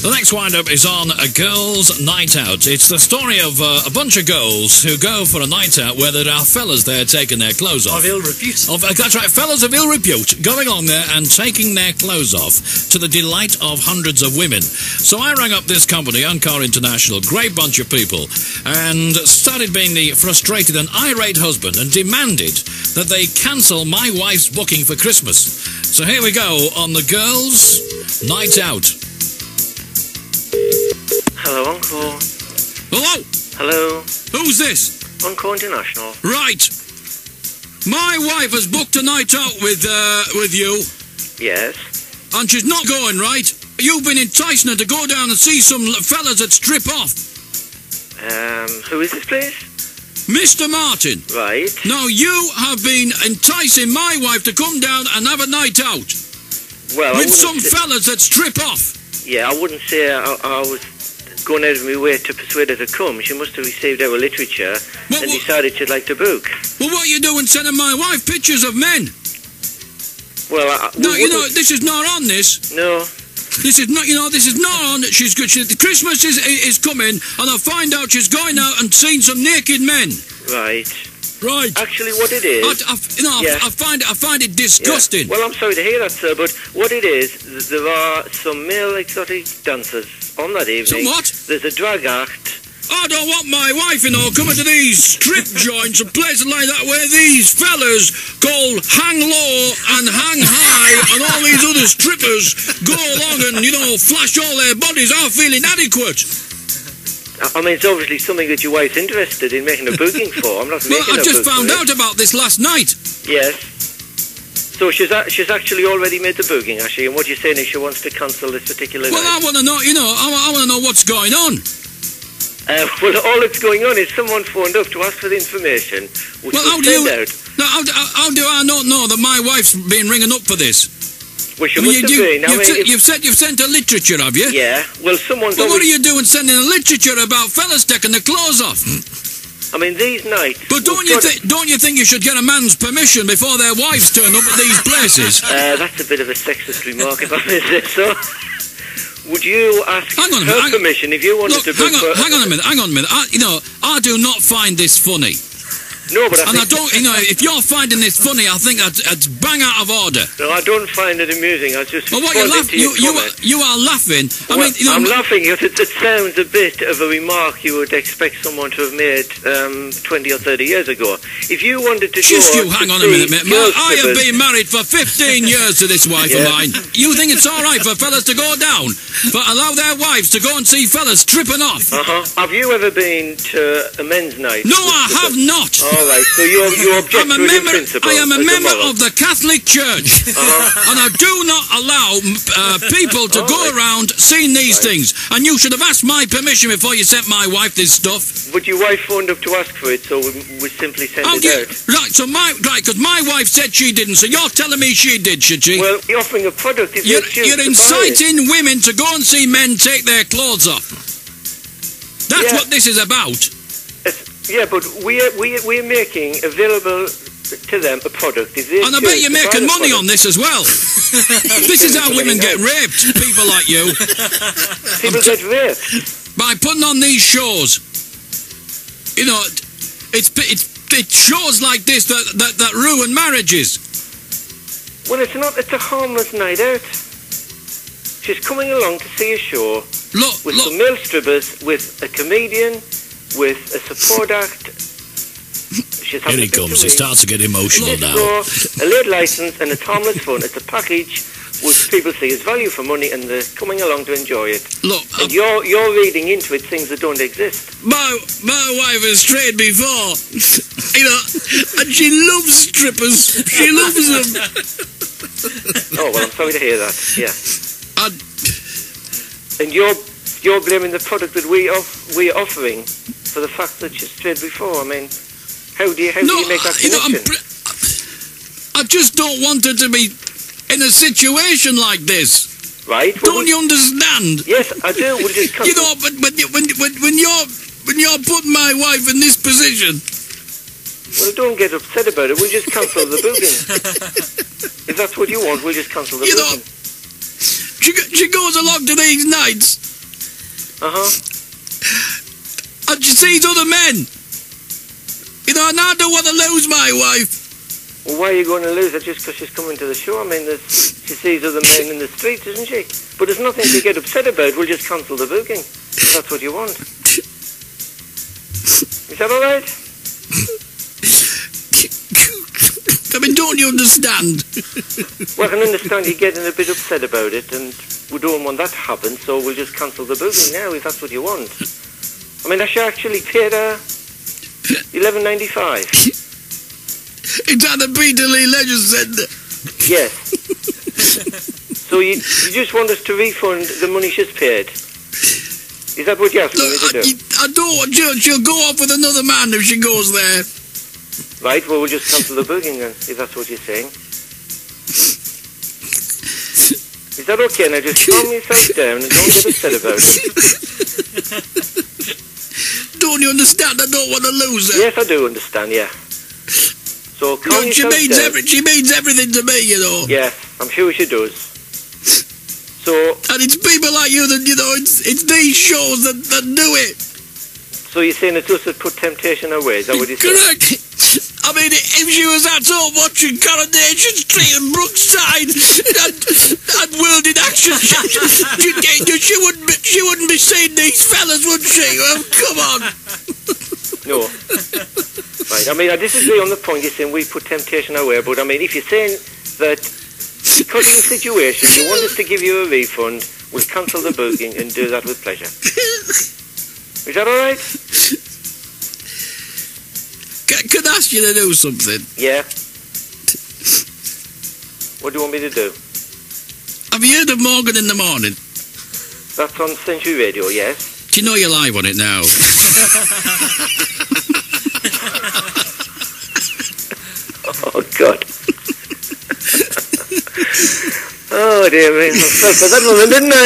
The next wind-up is on a girls' night out. It's the story of a bunch of girls who go for a night out where there are fellas there taking their clothes off. Of ill repute. That's right, fellas of ill repute going along there and taking their clothes off to the delight of hundreds of women. So I rang up this company, Encore International, great bunch of people, and started being the frustrated and irate husband and demanded that they cancel my wife's booking for Christmas. So here we go on the girls' night out. Hello, Encore. Hello? Hello. Who's this? Encore International. Right. My wife has booked a night out with you. Yes. And she's not going, right? You've been enticing her to go down and see some fellas that strip off. Who is this, please? Mr. Martin. Right. Now, you have been enticing my wife to come down and have a night out. Well, with some fellas that strip off. Yeah, I wouldn't say I was going out of my way to persuade her to come. She must have received our literature and decided she'd like to book. Well, what are you doing sending my wife pictures of men? Well, no, you know, this is not on this. No. This is not, you know, this is not on. She's good. Christmas is coming, and I find out she's going out and seeing some naked men. Right. Right. Actually, what it is... I find it disgusting. Yeah. Well, I'm sorry to hear that, sir, but what it is, there are some male exotic dancers on that evening. Some what? There's a drag act. I don't want my wife, you know, coming to these strip joints and places like that where these fellas called Hang Low and Hang High and all these other strippers go along and, you know, flash all their bodies. I feel inadequate. I mean, it's obviously something that your wife's interested in making a booking for. I'm not making a booking. Well, I just found out about this last night. Yes. So she's actually already made the booking, actually, and what you're saying is she wants to cancel this particular night. Well, I want to know, you know, I want to know what's going on. Well, all that's going on is someone phoned up to ask for the information, which well, was sent out. Now, how do I not know that my wife's been ringing up for this? Well, she must have been. You've sent her literature, have you? Yeah. Well, someone's. Well, what are you doing sending her literature about fellas taking their clothes off? I mean, these nights. But don't you think you should get a man's permission before their wives turn up at these places? That's a bit of a sexist remark, if I may say so. Would you ask her permission if you wanted to book her? Hang on a minute. I do not find this funny. No, but I don't, you know, if you're finding this funny, I think that's bang out of order. No, I don't find it amusing. I just. Well, what you are laughing. Well, I mean, you know, I'm laughing because it sounds a bit of a remark you would expect someone to have made 20 or 30 years ago. If you wanted to just hang on a minute, mate. I have been married for 15 years to this wife of mine. You think it's all right for fellas to go down, but allow their wives to go and see fellas tripping off? Have you ever been to a men's night? No, I have not. All right, so you object to it in principle. I am a member of the Catholic Church, and I do not allow people to go around seeing these things. And you should have asked my permission before you sent my wife this stuff. But your wife phoned up to ask for it, so we simply sent it out. Right, because my wife said she didn't, so you're telling me she did, should she? Well, you're offering a product. You're inciting women to go and see men take their clothes off. That's what this is about. Yeah, but we're making available to them a product. And I bet you're making money on this as well. This is how women get raped, people like you. People get raped? By putting on these shows. You know, it's shows like this that ruin marriages. Well, it's not. It's a harmless night out. She's coming along to see a show with some male strippers, with a comedian, with a support act. Here he comes. He starts to get emotional now. A lead license and it's harmless fun. It's a package which people see as value for money, and they're coming along to enjoy it. Look, and you're reading into it things that don't exist. My wife has strayed before, you know, and she loves strippers. She loves them. Oh well, I'm sorry to hear that. Yeah. And you're blaming the product that we're offering for the fact that she's strayed before. I mean, how do you make that connection? I just don't want her to be in a situation like this. Right? Don't you understand? Yes, I do. We'll just you know, but when you're putting my wife in this position. Well, don't get upset about it. We'll just cancel the booking. If that's what you want, we'll just cancel the You know, booking. she goes along to these nights. And she sees other men. You know, and I don't want to lose my wife. Well, why are you going to lose her just because she's coming to the show? I mean, she sees other men in the streets, isn't she? But there's nothing to get upset about. We'll just cancel the booking. If that's what you want. Is that all right? I mean, don't you understand? Well, I can understand you getting a bit upset about it, and we don't want that to happen, so we'll just cancel the booking now, if that's what you want. I mean, I should actually pay her $11.95. It's at the Peterlees Leisure Centre. Yes. So you just want us to refund the money she's paid? Is that what you're asking me to do? I don't want she'll go off with another man if she goes there. Right, well, we'll just cancel the booking then, if that's what you're saying. Is that okay? Now just calm yourself down and don't get upset about it. Don't you understand? I don't want to lose her. Yes, I do understand, yeah. So calm yourself down. She means everything to me, you know. Yes, I'm sure she does. So... And it's people like you that, you know, it's these shows that do it. So you're saying it's us that put temptation away, is that what you're saying? Correct. I mean, if she was at home watching Coronation Street and Brookside and World in Action, she wouldn't be seeing these fellas, would she? Well, come on. No. Right, I mean, I disagree on the point you're saying we put temptation away, but I mean, if you're saying that because of the situation, you want us to give you a refund, we'll cancel the booking and do that with pleasure. Is that all right? Can I ask you to do something? Yeah. What do you want me to do? Have you heard of Morgan in the Morning? That's on Century Radio, yes. Do you know you're live on it now? Oh, God. Oh, dear me. I fell for that one, didn't I?